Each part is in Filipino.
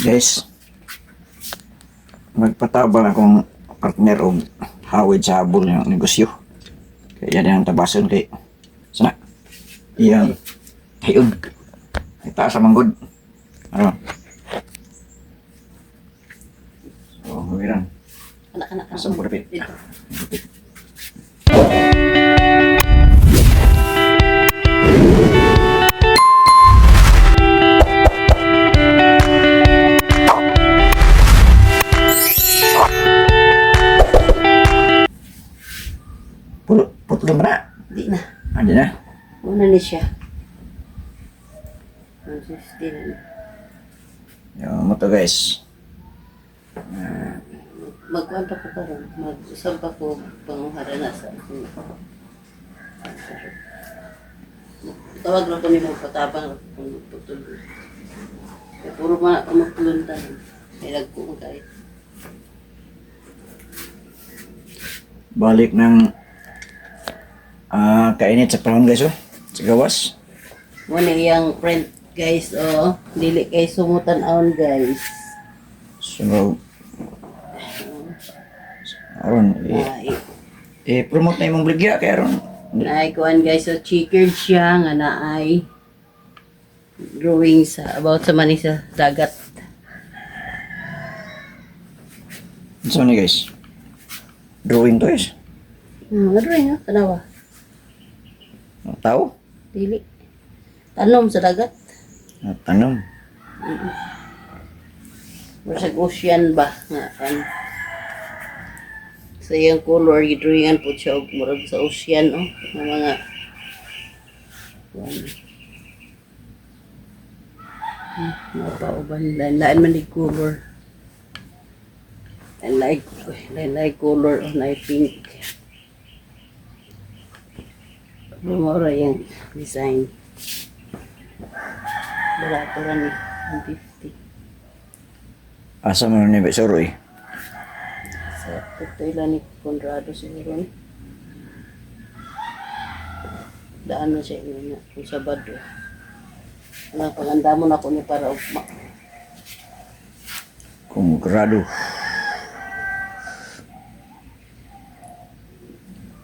Guys, magpatabang akong partner o hawid sa habol ng negosyo. Kaya yan ang tabasan kay sana. Iyang hayod. Itaas sa manggod. Ano? So, huwiran. Anak-anak. Asam ko dapit. Dito. Putlo mo na. Di na. Andi na. Una ni siya. 150 na. Yung mo to guys. Magkuhan pa ko karon. Mag-usap pa ko panguhara na sa tawag lang ko ni mga patabang kung putol. Kaya puro mga kumagpuluntan. May nagkuhan kayo. Balik ng kainit sa panahon guys oh. Sa gawas. Muna iyang friend guys oh. Dili kay sumutan aon guys. So, aron promote na imong bligya kay aron. Naay kuan guys so chickered siya nga naay drawing sa about sa Manisa dagat. So ni guys. Drawing to guys. Drawing ha, tanawa. Tao? Dili. Tanom sa dagat. Tanong. Sa ocean ba nga kan. Sa iyang color gidrawingan po siya og murag sa ocean oh nga mga mapauban lain man di color. I like color on I pink. Mura yung design. Barato rin eh. 150. Asa man ni Besoro eh. Sa tutoy lang ni Conrado siguro ni. Daan na siya yun na. Kung Sabado. Paganda mo na ako ni para ugma. Kung grado.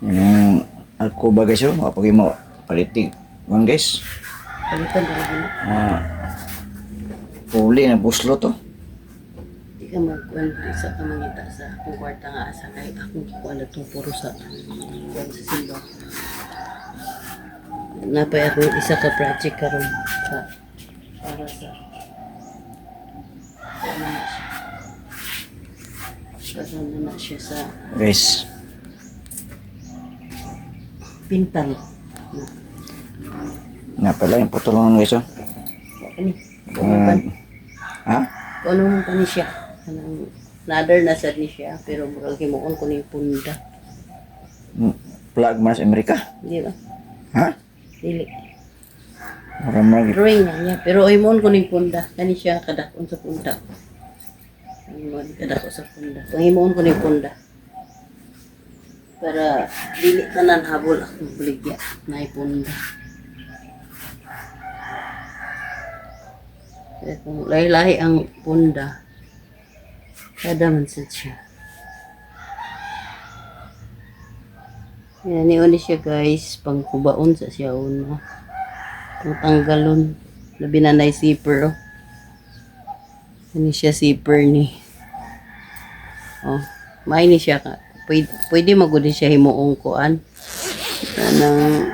Yung ako ba guys oh, makapagay mo palitig. One guys. Palitan na rin na. Uli na buslo to. Di ka magkuhan. Isa ka mangita sa akong kwarta nga asa. Kahit akong kikuha na itong puro sa kuhan sa simba. Napay ako isa ka project karon sa para sa karon na siya sa Guys. pintang. Nga pala yung putulungan guys oh. Ano? Kumapan. Ha? Kung ano pa ni siya. Anong ladder na sad ni siya. Pero murag himuon ko ni punda. Plug mas Amerika. Di ba? Ha? Dili. Maramag. Drawing na niya. Pero himuon ko ni punda. Kani siya kadakon sa punda. Himuon kadako sa punda. Kung himuon ko ni punda. Para dili tanan habol akong buligya na punda. Kaya kung lahi-lahi ang punda, kada man sad siya. Yan, niuli siya guys, pang kubaon sa siya uno. Pang tanggalon. Labi na na zipper oh. Ini siya zipper ni. Oh, may ni siya ka. Pwede magudi siya himuong kuan. Nang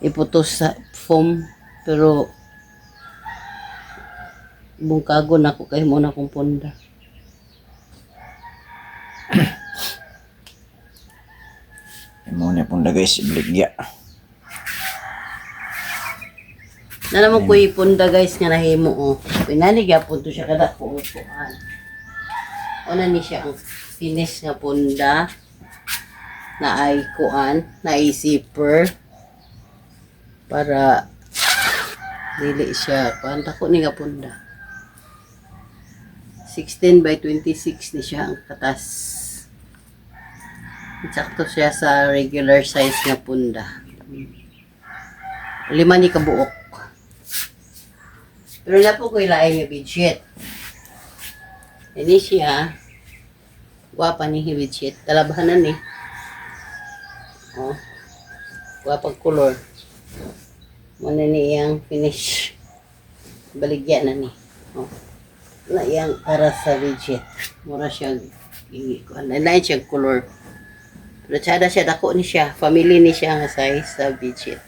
iputos sa foam. Pero bungkago na ako kay mo na kong punda. Mo na punda guys, bligya. Na naman ko ipunda guys nga nahimo oh. Pinani gyapon to siya kada ko kuan. Una ni siya ang finish nga punda na ay kuan, na ay zipper para dili siya kuan tako ni nga punda. 16 by 26 ni siya ang katas. Sakto siya sa regular size nga punda. 5 ni kabuok. Pero na po ko ilaay nga bedsheet. Ini siya. Guwapa ni bedsheet. Talabahanan eh. Oh. Guwapag color. Muna niyang finish. Baligyan na ni. Oh. Wala yang para sa bedsheet. Mura siya. Lain siya color. Pero tsada siya. Dako ni siya. Family ni siya nga size sa bedsheet.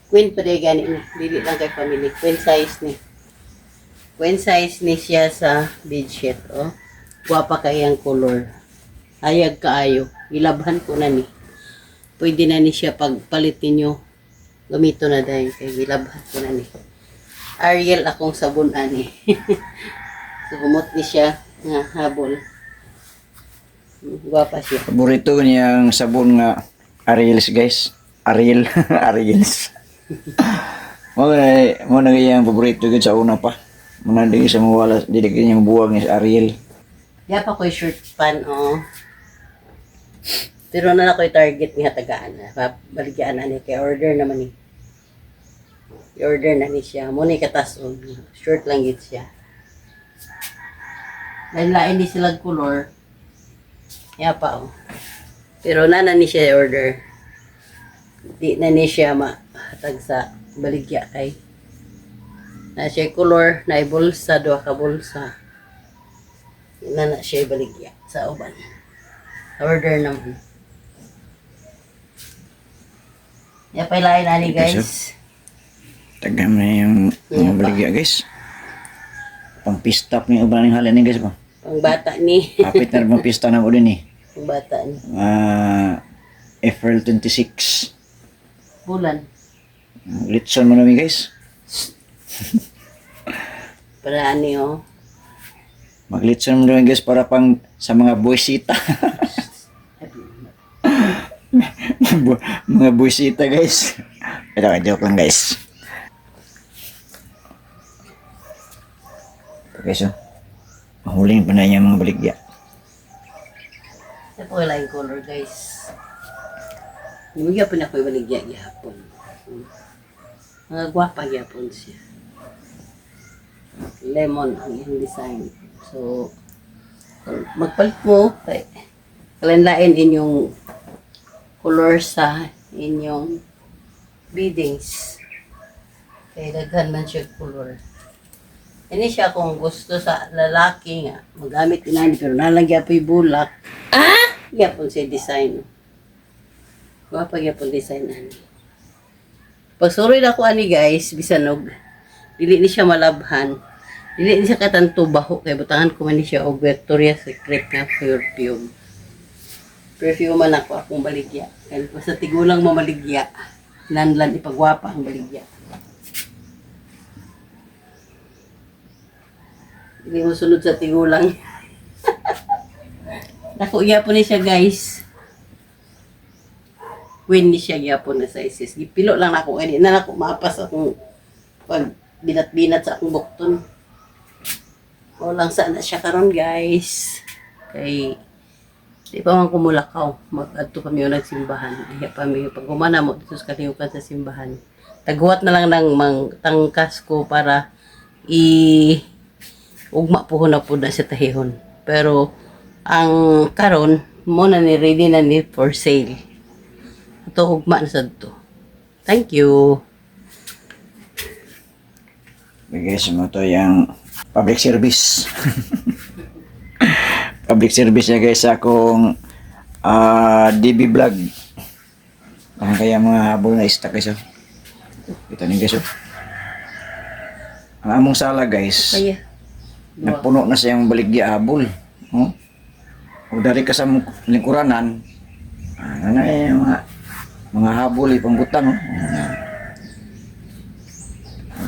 Queen pa rin gani ni. Dili lang kay family. Queen size ni. Queen size ni siya sa bedsheet. Oh. Guwapa kayang color. Ayag kaayo. Gilabhan ko na ni. Pwede na ni siya pagpalitin nyo. Gamito na dahil. Kaya gilabhan ko na ni. Ariel akong sabon ani. So, gumot ni siya nga habol. Guwapa siya. Paborito niyang sabon nga Ariel's guys. Ariel. Ariel's. Mo na iyang paborito gud sa una pa. Muna di sa mawala. Dili kanyang buwag ni Ariel. Di pa ko'y shirt pan, oh. Pero na ako'y target niya tagaan na. Baligyan na ni. Kaya order naman ni. I-order na ni siya. Muna katasod. Short lang git siya. Dahil lain di sila color. Kaya pa, oh. Pero na ni siya i-order. Di na ni siya mahatag sa baligya kay. Na siya color, na ibulsa, doha ka bulsa. Na siya baligya sa uban. Order naman. Kaya pa ilain na ni guys. Tagam na yung mga baligya guys. Pang pista po yung uban ng halin ni guys po. Pang bata ni. Kapit na rin pista na ko din eh. Pang bata ni. April 26. Bulan. Litson mo namin guys. Para ani oh. Maglitson mo namin guys para pang sa mga boysita. Mga boysita guys. Pero joke lang guys. Okay so. Mahuling pa na yung mga baligya. Ito po yung color guys. Nimigyan pa na ko yung baligya gihapon. Mga gwapa gihapon siya. Lemon ang iyong design. So, magpalit mo, kalanlain inyong color sa inyong beadings. Kaya daghan man siya color. Ini siya kung gusto sa lalaki nga, magamit inani, pero nalagyan po yung bulak. Yapon siya design. Wapag yapon design ani. Pag suroy na ko ani guys, bisanog, dili ni siya malabhan. Dili ni siya katanto baho kay butangan ko man ni siya og Victoria's Secret nga perfume. Perfume man ako akong baligya. Kaya pa sa tigulang mamaligya, nanlan ipagwapa ang baligya. Hindi mo sunod sa tigulang. Naku, yapon ni siya guys. Queen ni siya yapon na sizes. Gipilo lang ako. Hindi na ako mapas akong pag binat-binat sa akong bukton. O lang sana siya karon guys. Kay di pa man kumulakaw. Mag-adto kami yung nagsimbahan. Iya pa mi pag humana mo dito sa kaliukan sa simbahan. Taghuwat na lang ng tangkas ko para ugma po na po na sa tahihon. Pero ang karon mo na ni ready na ni for sale. Ito ugma na sad to. Thank you. Guys, mo to yung public service. Public service ya guys akong DB vlog. Ang kaya mga habol na istak guys. Kita ni guys. Ang among sala guys. Kaya. Nagpuno na sa yung baligya habol. Oh. O dari ka sa lingkuranan. Ano yung mga habol ipangbutang. Oh.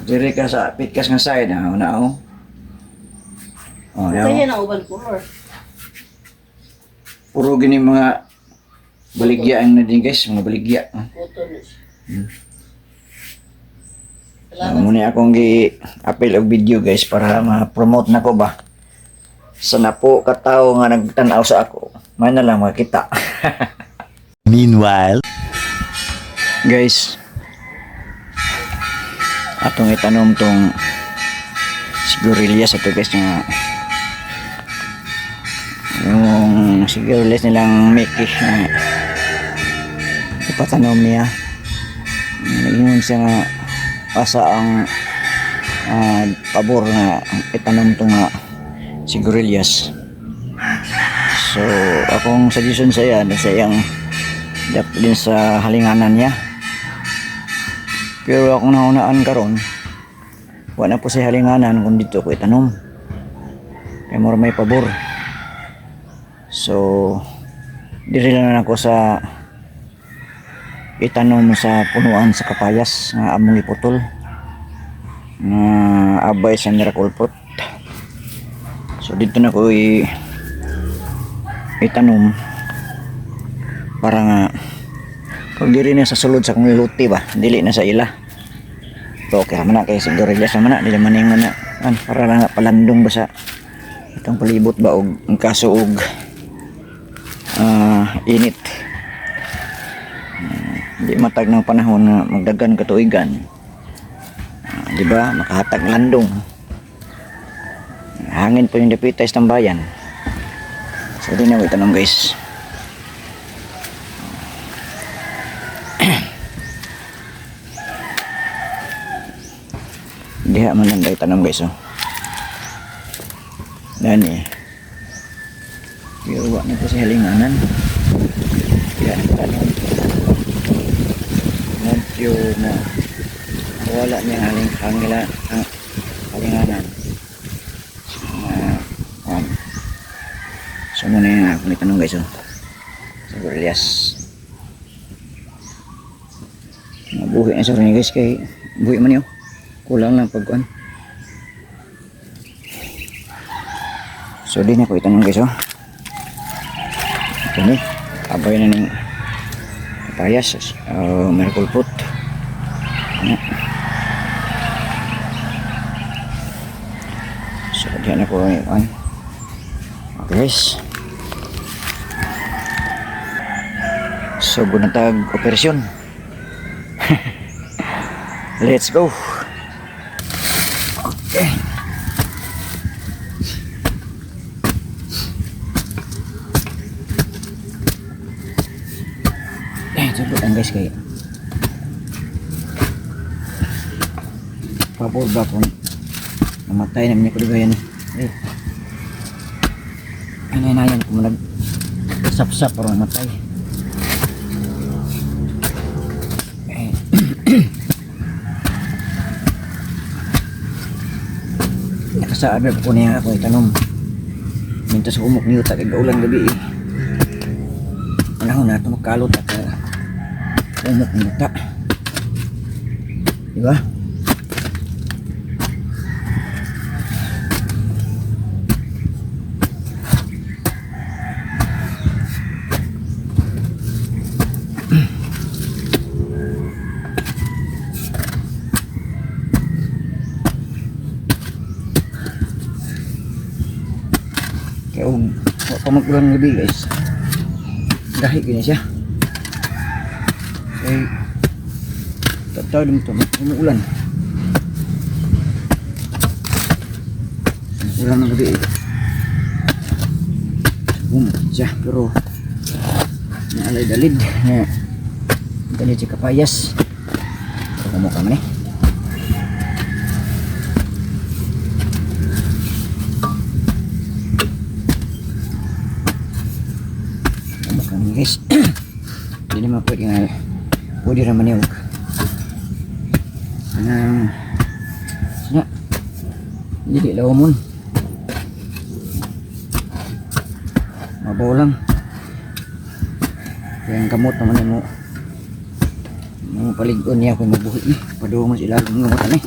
Dari ka sa pitkas nga side. Una oh. Oh, Kaya na uban color. Puro gini mga baligya ang na din guys. Mga baligya. Photo na siya. Muna akong gi-appel og video guys para ma-promote na ko ba. Sana po katao nga nagtanaw sa ako. May na lang makita. Meanwhile, Guys, atong itanom tong sigurilyas ito guys nga yung sigurilyas nilang Mickey na ipatanom niya. Yun siya nga asa ang pabor na itanom tong sigurilyas. So akong suggestion sa iya sa iyang din sa halinganan niya. Pero akong naunaan karon wala po sa halinganan kung dito ko itanom kaya more may pabor. So diri lang ako sa itanom sa punuan sa kapayas nga among iputol nga abay sa miracle fruit. So dito na ko itanom para nga pag diri na sa sulod sa kong luti ba dili na sa ila. So okay man na kay sigurilyas naman na dili man ning na para lang nga palandong ba sa itong palibot ba og kaso og init. Di matag ng panahon na magdagan katuigan. Di ba makahatag landong. Hangin po yung dapitay sa tambayan. So di na ko itanong guys. Diha man lang itanong guys oh. Dani. Pero wak na po sa halinganan. Diha itanong. Medyo na wala niya halinganan. So muna yun ako may tanong guys oh. Sigurilyas. Mabuhi na sa rin guys kay buhi man yun. Kulang lang pagkuhan. So di na ko itanong guys oh. Ito ni abay na ng kapayas miracle fruit. So di na ko okay guys. So gunatag operasyon. Let's go. Okay. Sabutan guys kayo. Pabor ba kung namatay na niya ko diba yan. Ay kung nag-sap-sap para namatay. Nakasabi ko niya ako itanom. Minta sa umok niyo tag ulan gabi eh. Ano na ito magkalot at umok niyo ta. Diba? Kaya pamagulan gabi guys dahil gini siya kaya tataw din ito umuulan ng gabi siya pero naalay dalid ganit si kapayas pero kamukha man guys. Hindi naman pwede naman yung hindi lawamon mabaw lang kaya ang kamot naman yung paligon niya kung mabuhi paduho mo sila kung ngamotan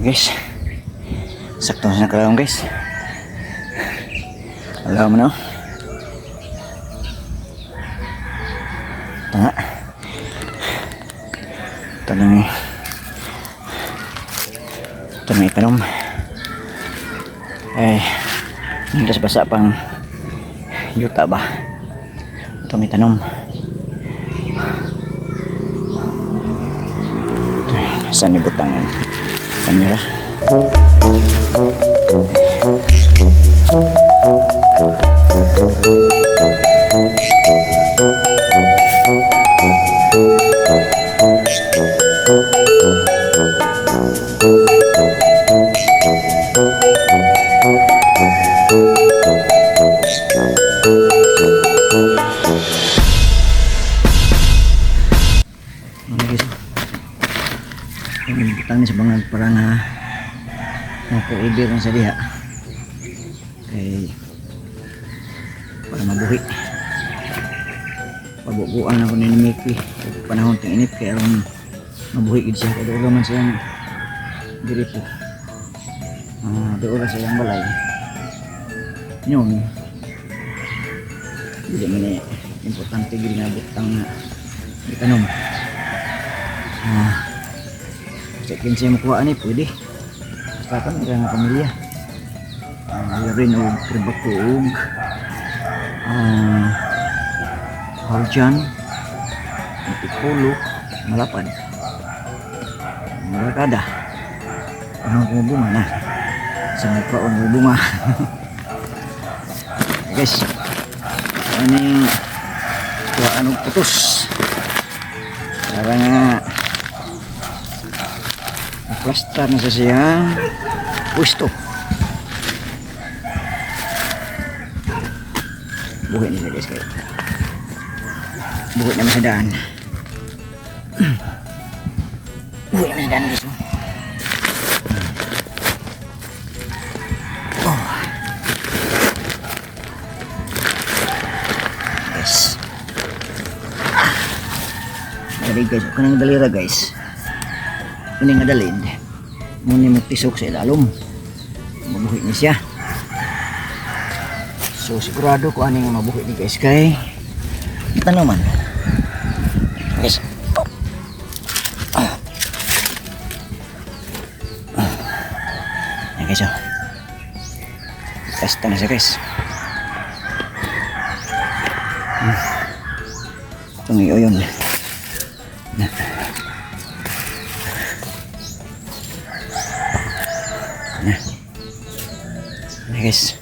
Guys, sakto na kalam guys. Alam mo na. Tanga. Tanong. Tanong ipanom. Hindi basa pang yuta ba? Ito may tanom. Saan ibutang yan? Kamera. Butang ni sa bangag para na makaibir na sa diha kay para mabuhi pabubuan ako ni Miki panahon ting init kaya aron mabuhi gid siya kay doon man siyang diri po doon sa iyang balay yun hindi man importante gid nga butang na itanom sa kinsa mo kuha ni pwede basta kan nga pamilya rin o kribako og haljan ipulo malapad malakada anong kumubunga na sa mga bunga guys aning kuhaan og putos para nga plastar na sa siyang pwesto Buhi nila guys kayo. Buhi naman sa daan. Buhi naman sa daan guys. Oh. Guys. Dali guys. Kanang dalira guys. Kuning nga dalid. Muna mo tisok sa ilalom. Mabuhi niya siya. So sigurado ko ano yung mabuhi ni guys kay kita naman guys. Yan guys, oh. Basta na siya guys. Tungiyo yun na. Yan guys,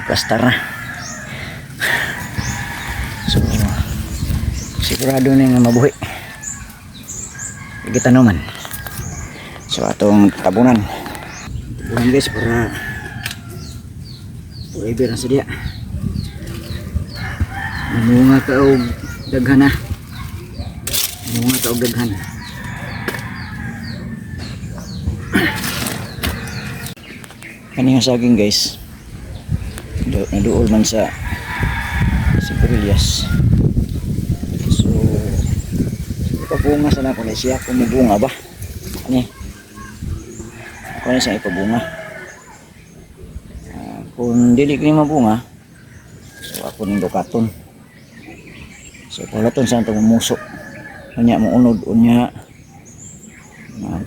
plastar na. So sigurado na yung mabuhi kita naman. So atong tabunan guys para forever na sadya. Namunga ka og daghan na. Namunga ka og daghan. Kani nga saging guys. Naduol man sa sigarilyas. So ipabunga sana ko na siya kung mabunga ba. Ani. Kung siya ipabunga. Kung dili kini mabunga, so ako ning dukaton. So palaton sa itong muso. Kanya mo unod unya.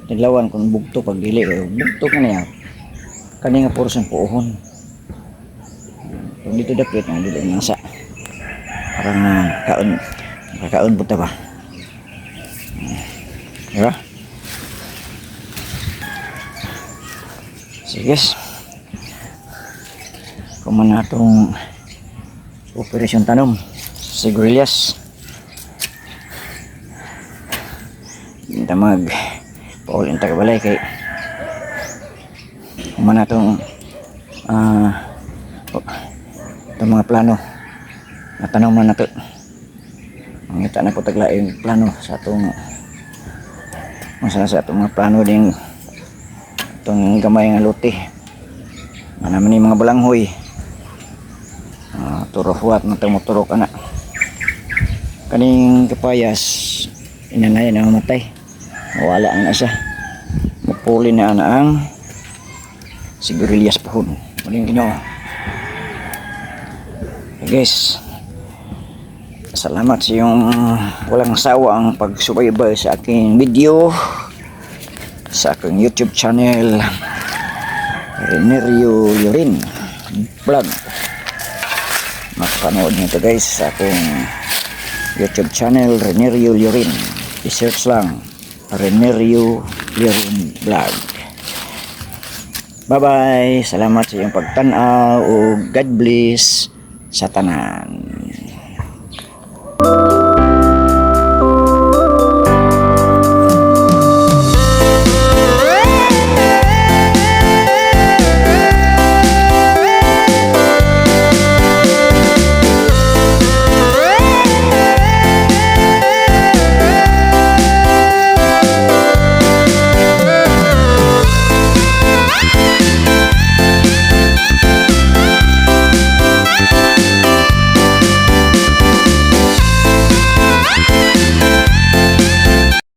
Taglawan kung bugto pag dili bugto ka niya. Kani nga portion puuhon. Kung dito dapit nga dili nasa. Parang kakaon buta ba. Diba? So guys, kuman na itong operasyon tanom sigarilyas. Hindi mag paulin tagabalay kay kuman na itong itong mga plano na tanong man na ito. Mangita na po taglaing plano sa itong sa itong mga plano din itong gamay nga luti naman yung mga balanghoy turohuat na tumuturok na kaning kapayas inanay na mamatay mawala na siya mapuli na ang sigarilyas pohon muling ino. Guys, salamat sa iyong walang sawa ang pagsubaybay sa aking video sa aking YouTube channel Renerio Llorin Vlog. Makapanood nyo ito guys sa aking YouTube channel Renerio Llorin. I-search lang Renerio Llorin Vlog. Bye bye, salamat sa iyong pagtanaw o God bless sa tanan.